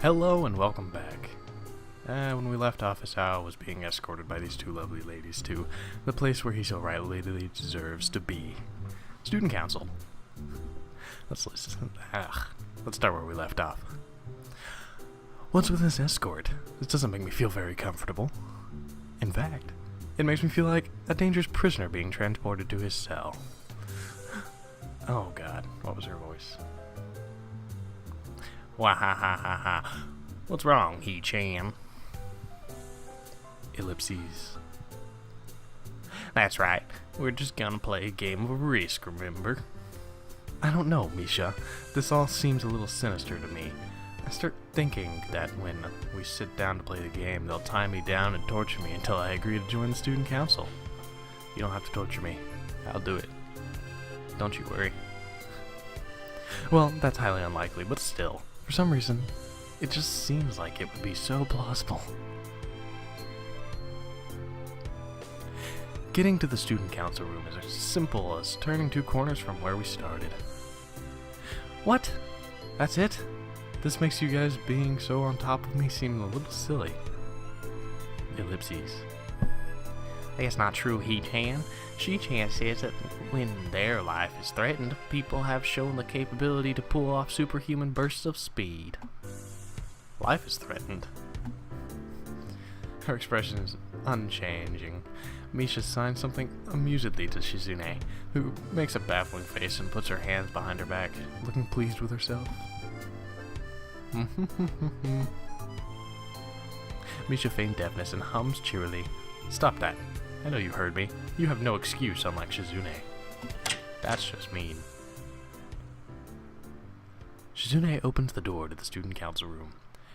Hello and welcome back. When we left off, Hisao was being escorted by these two lovely ladies to the place where he so rightly deserves to be. Student Council. Let's start where we left off. What's with this escort? This doesn't make me feel very comfortable. In fact, it makes me feel like a dangerous prisoner being transported to his cell. Oh god, what was her voice? Wahahaha. What's wrong, He-chan? Ellipses. That's right. We're just gonna play a game of Risk, remember? I don't know, Misha. This all seems a little sinister to me. I start thinking that when we sit down to play the game, they'll tie me down and torture me until I agree to join the student council. You don't have to torture me. I'll do it. Don't you worry. Well, that's highly unlikely, but still. For some reason, it just seems like it would be so plausible. Getting to the student council room is as simple as turning 2 corners from where we started. What? That's it? This makes you guys being so on top of me seem a little silly. Ellipses. That's not true, He-chan. She-chan says that when their life is threatened, people have shown the capability to pull off superhuman bursts of speed. Life is threatened. Her expression is unchanging. Misha signs something amusedly to Shizune, who makes a baffling face and puts her hands behind her back, looking pleased with herself. Misha feigned deafness and hums cheerily. Stop that. I know you heard me. You have no excuse, unlike Shizune. That's just mean. Shizune opens the door to the student council room.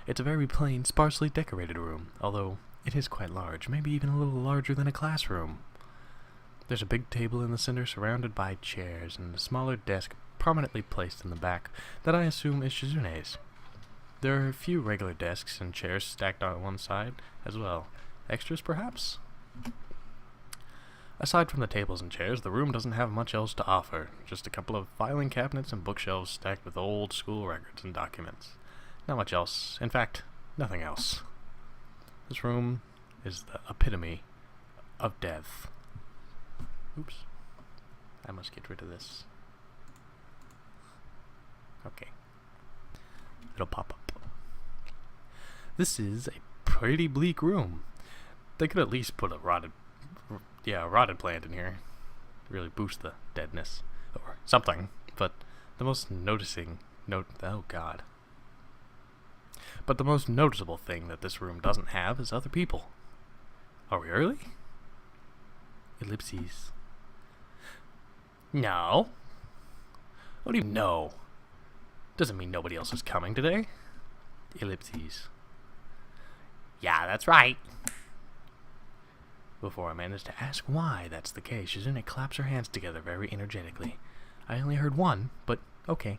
It's a very plain, sparsely decorated room, although it is quite large, maybe even a little larger than a classroom. There's a big table in the center surrounded by chairs and a smaller desk prominently placed in the back that I assume is Shizune's. There are a few regular desks and chairs stacked on one side as well. Extras, perhaps? Aside from the tables and chairs, the room doesn't have much else to offer. Just a couple of filing cabinets and bookshelves stacked with old school records and documents. Not much else. In fact, nothing else. This room is the epitome of death. Oops. I must get rid of this. Okay. It'll pop up. This is a pretty bleak room. They could at least put a rotted plant in here. Really boost the deadness. Or something. But the most But the most noticeable thing that this room doesn't have is other people. Are we early? Ellipses. No. What do you know? Doesn't mean nobody else is coming today. Ellipses. Yeah, that's right. Before I manage to ask why that's the case, Shizune claps her hands together very energetically. I only heard one, but okay.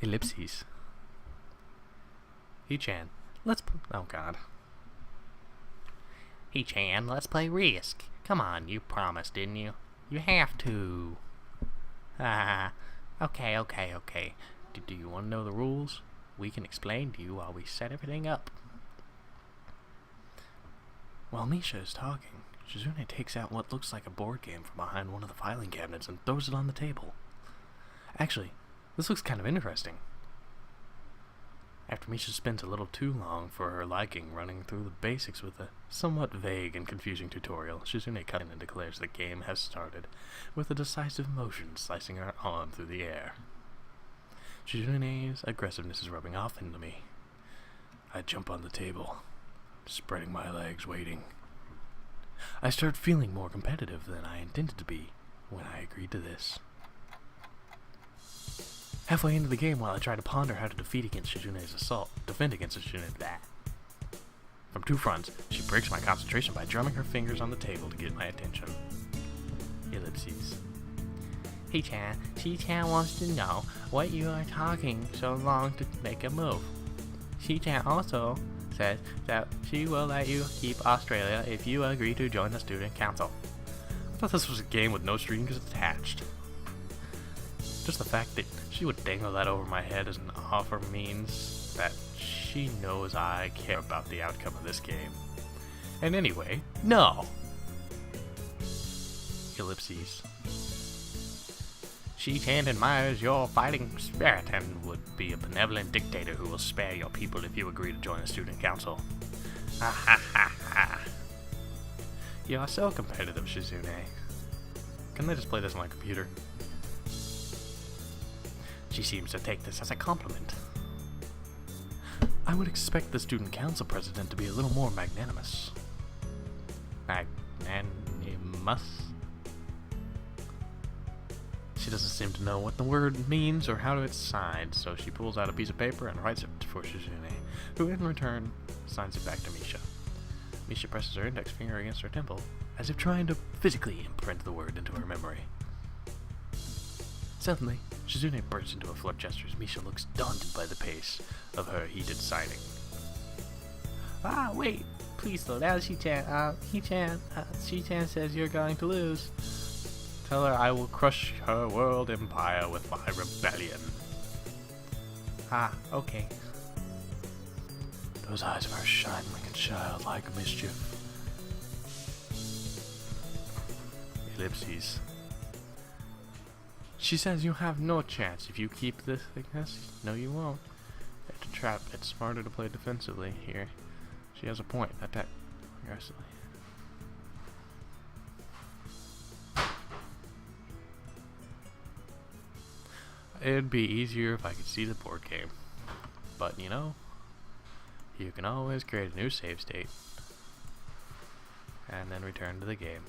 Ellipses. He-chan, oh god. He-chan, let's play Risk. Come on, you promised, didn't you? You have to. Okay. Do you want to know the rules? We can explain to you while we set everything up. While Misha is talking, Shizune takes out what looks like a board game from behind one of the filing cabinets and throws it on the table. Actually, this looks kind of interesting. After Misha spends a little too long for her liking running through the basics with a somewhat vague and confusing tutorial, Shizune cuts in and declares the game has started, with a decisive motion slicing her arm through the air. Shizune's aggressiveness is rubbing off into me. I jump on the table, spreading my legs, waiting. I start feeling more competitive than I intended to be when I agreed to this. Halfway into the game, while I try to ponder how to defend against Shizune's assault. From 2 fronts, she breaks my concentration by drumming her fingers on the table to get my attention. Ellipses. He-chan, She-chan wants to know what you are talking so long to make a move. She-chan also says that she will let you keep Australia if you agree to join the student council. I thought this was a game with no strings attached. Just the fact that she would dangle that over my head as an offer means that she knows I care about the outcome of this game. And anyway, no! Ellipses. She-Chan admires your fighting spirit and would be a benevolent dictator who will spare your people if you agree to join the student council. Ha ha ha ha. You are so competitive, Shizune. Can I just play this on my computer? She seems to take this as a compliment. I would expect the student council president to be a little more magnanimous. Magnanimous? She doesn't seem to know what the word means or how it's signed, so she pulls out a piece of paper and writes it for Shizune, who in return signs it back to Misha. Misha presses her index finger against her temple, as if trying to physically imprint the word into her memory. Suddenly, Shizune bursts into a flood of gestures. Misha looks daunted by the pace of her heated signing. Wait! Please slow down, She-Chan. She-Chan says you're going to lose. Tell her I will crush her world empire with my rebellion. Okay. Those eyes of hers shine like a childlike mischief. Ellipses. She says you have no chance if you keep this thickness. No, you won't. It's a trap. It's smarter to play defensively here. She has a point. Attack aggressively. It'd be easier if I could see the board game. But, you know, you can always create a new save state. And then return to the game.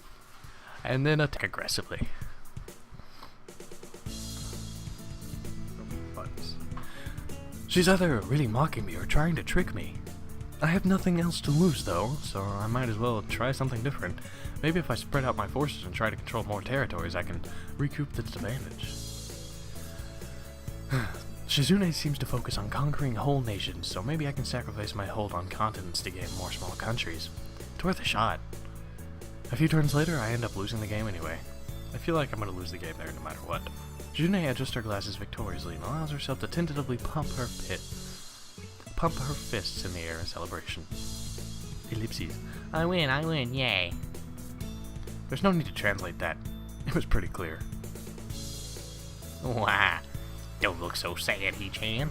And then attack aggressively. She's either really mocking me or trying to trick me. I have nothing else to lose though, so I might as well try something different. Maybe if I spread out my forces and try to control more territories, I can recoup this advantage. Shizune seems to focus on conquering whole nations, so maybe I can sacrifice my hold on continents to gain more small countries. It's worth a shot. A few turns later, I end up losing the game anyway. I feel like I'm going to lose the game there no matter what. Shizune adjusts her glasses victoriously and allows herself to tentatively pump her fists in the air in celebration. Ellipses. I win, yay. There's no need to translate that. It was pretty clear. Wah. Don't look so sad, He-Chan.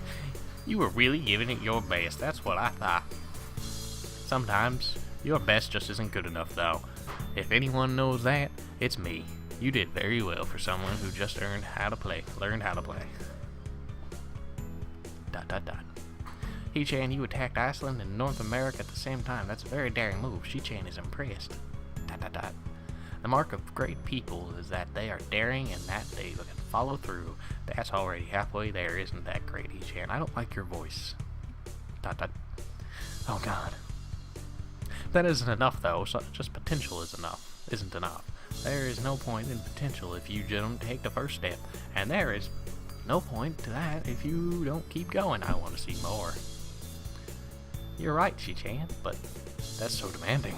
You were really giving it your best, that's what I thought. Sometimes, your best just isn't good enough, though. If anyone knows that, it's me. You did very well for someone who just learned how to play. He-Chan, you attacked Iceland and North America at the same time. That's a very daring move. She-Chan is impressed. The mark of great people is that they are daring and that they can follow through. That's already halfway there, isn't that great, He-Chan? I don't like your voice. Oh god. That isn't enough though, so just potential isn't enough. There is no point in potential if you don't take the first step, and there is no point to that if you don't keep going. I want to see more. You're right, She-Chan, but that's so demanding.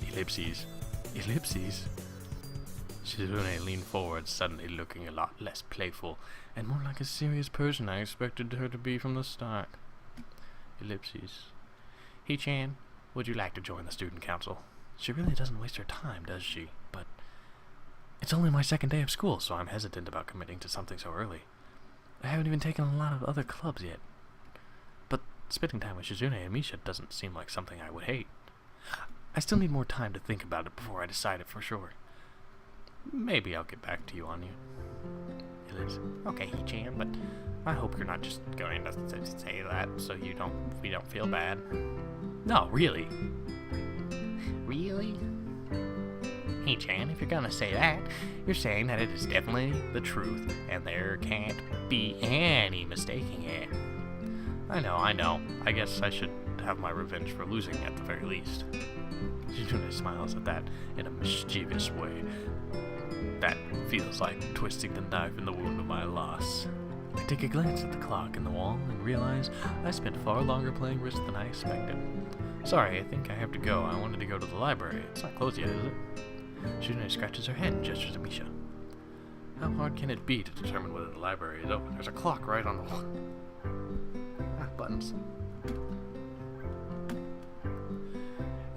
Ellipses. Shizune leaned forward, suddenly looking a lot less playful and more like a serious person I expected her to be from the start. Ellipses. He-Chan, would you like to join the student council? She really doesn't waste her time, does she? But it's only my second day of school, so I'm hesitant about committing to something so early. I haven't even taken a lot of other clubs yet. But spending time with Shizune and Misha doesn't seem like something I would hate. I still need more time to think about it before I decide it for sure. Maybe I'll get back to you on you. Okay, He-Chan, but I hope you're not just going to say that so we don't feel bad. No, really. Really? He-Chan, if you're gonna say that, you're saying that it is definitely the truth, and there can't be any mistaking it. I know. I guess I should have my revenge for losing at the very least. Shizune smiles at that in a mischievous way. That feels like twisting the knife in the wound of my loss. I take a glance at the clock in the wall and realize I spent far longer playing Risk than I expected. Sorry, I think I have to go. I wanted to go to the library. It's not closed yet, is it? Shizune scratches her head and gestures to Misha. How hard can it be to determine whether the library is open? There's a clock right on the wall. buttons.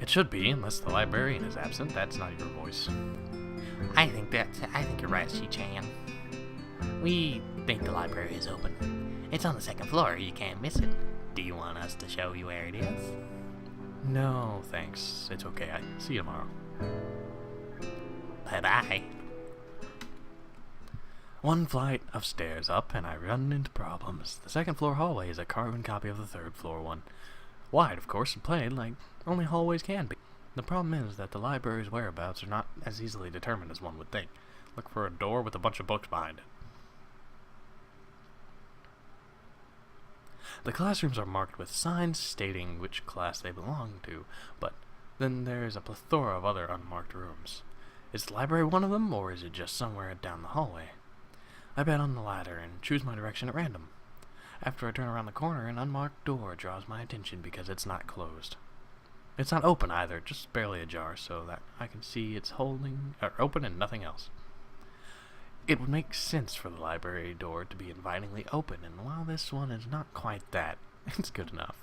It should be, unless the librarian is absent. That's not your voice. I think you're right, Shi-chan. We think the library is open. It's on the second floor. You can't miss it. Do you want us to show you where it is? No, thanks. It's okay. I see you tomorrow. Bye-bye. One flight of stairs up, and I run into problems. The second floor hallway is a carbon copy of the third floor one. Wide, of course, and plain, like only hallways can be. The problem is that the library's whereabouts are not as easily determined as one would think. Look for a door with a bunch of books behind it. The classrooms are marked with signs stating which class they belong to, but then there's a plethora of other unmarked rooms. Is the library one of them, or is it just somewhere down the hallway? I bet on the latter and choose my direction at random. After I turn around the corner, an unmarked door draws my attention because it's not closed. It's not open either, just barely ajar, so that I can see it's open and nothing else. It would make sense for the library door to be invitingly open, and while this one is not quite that, it's good enough.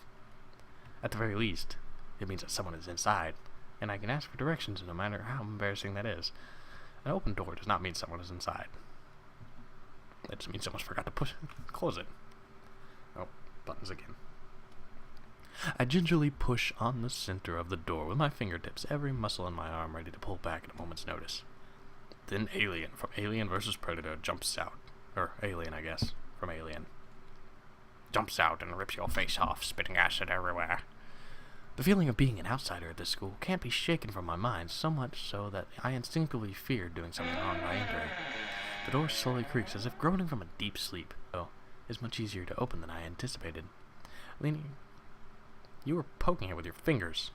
At the very least, it means that someone is inside, and I can ask for directions no matter how embarrassing that is. An open door does not mean someone is inside. It just means someone forgot to close it. Oh, buttons again. I gingerly push on the center of the door with my fingertips, every muscle in my arm ready to pull back at a moment's notice. Then Alien from Alien vs. Predator jumps out. Or Alien, I guess, from Alien. Jumps out and rips your face off, spitting acid everywhere. The feeling of being an outsider at this school can't be shaken from my mind, so much so that I instinctively feared doing something wrong by entering. The door slowly creaks as if groaning from a deep sleep, though it's much easier to open than I anticipated. You were poking it with your fingers.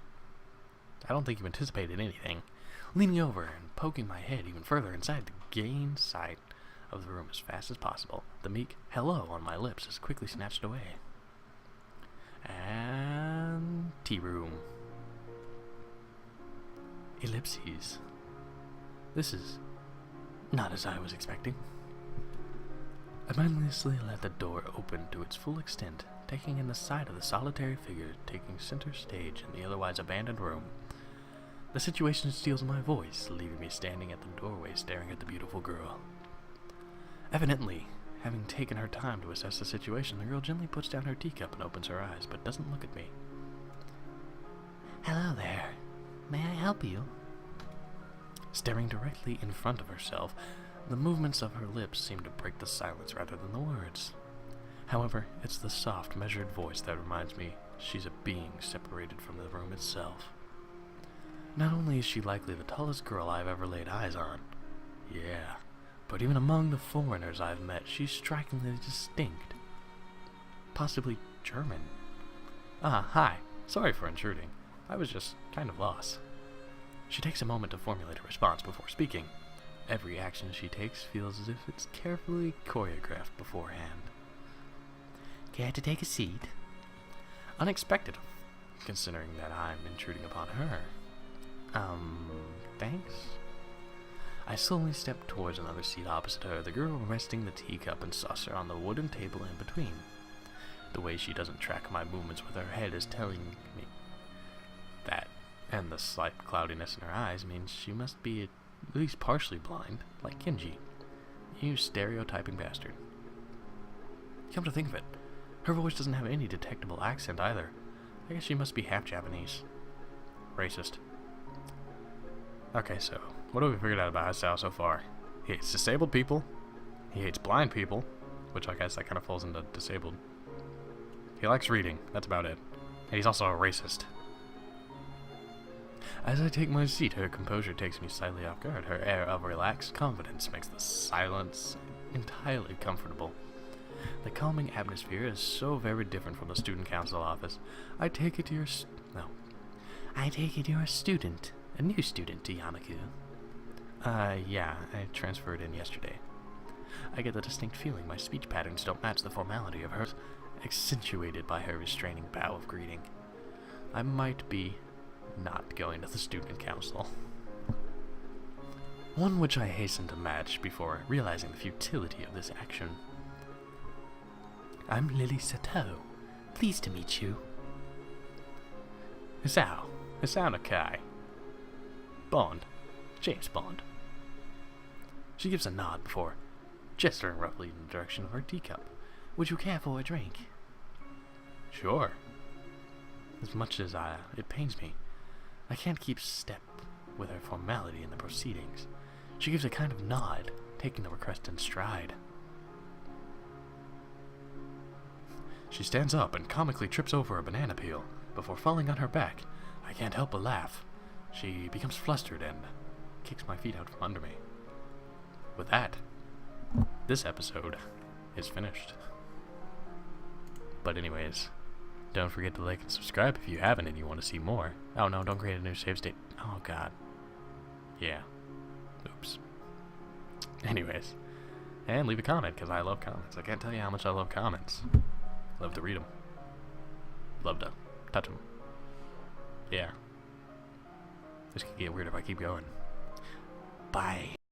I don't think you anticipated anything. Leaning over and poking my head even further inside to gain sight of the room as fast as possible, the meek hello on my lips is quickly snatched away. And tea room. Ellipses. This is not as I was expecting. I mindlessly let the door open to its full extent, taking in the sight of the solitary figure taking center stage in the otherwise abandoned room. The situation steals my voice, leaving me standing at the doorway staring at the beautiful girl. Evidently, having taken her time to assess the situation, the girl gently puts down her teacup and opens her eyes, but doesn't look at me. Hello there. May I help you? Staring directly in front of herself, the movements of her lips seem to break the silence rather than the words. However, it's the soft, measured voice that reminds me she's a being separated from the room itself. Not only is she likely the tallest girl I've ever laid eyes on, yeah, but even among the foreigners I've met, she's strikingly distinct. Possibly German. Ah, hi. Sorry for intruding. I was just kind of lost. She takes a moment to formulate a response before speaking. Every action she takes feels as if it's carefully choreographed beforehand. Care to take a seat? Unexpected, considering that I'm intruding upon her. Thanks? I slowly step towards another seat opposite her, the girl resting the teacup and saucer on the wooden table in between. The way she doesn't track my movements with her head is telling me that, and the slight cloudiness in her eyes means she must be at least partially blind, like Kenji. You stereotyping bastard. Come to think of it, her voice doesn't have any detectable accent either. I guess she must be half Japanese. Racist. Okay, so, what have we figured out about Hisao so far? He hates disabled people. He hates blind people, which I guess that kind of falls into disabled. He likes reading, that's about it. And he's also a racist. As I take my seat, her composure takes me slightly off guard. Her air of relaxed confidence makes the silence entirely comfortable. The calming atmosphere is so very different from the student council office. I take it you're a student. A new student to Yamaku. Yeah, I transferred in yesterday. I get the distinct feeling my speech patterns don't match the formality of hers, accentuated by her restraining bow of greeting. I might be not going to the student council. One which I hasten to match before realizing the futility of this action. I'm Lily Sato, Pleased to meet you. Hisao. Hisao Nakai. Bond. James Bond. She gives a nod before gesturing roughly in the direction of her teacup. Would you care for a drink? Sure. As much as it pains me, I can't keep step with her formality in the proceedings. She gives a kind of nod, taking the request in stride. She stands up and comically trips over a banana peel before falling on her back. I can't help but laugh. She becomes flustered and kicks my feet out from under me. With that, this episode is finished. But anyways, don't forget to like and subscribe if you haven't and you want to see more. Oh no, don't create a new save state. Oh god. Yeah. Oops. Anyways, and leave a comment because I love comments. I can't tell you how much I love comments. Love to read them. Love to touch them. Yeah. This could get weird if I keep going. Bye.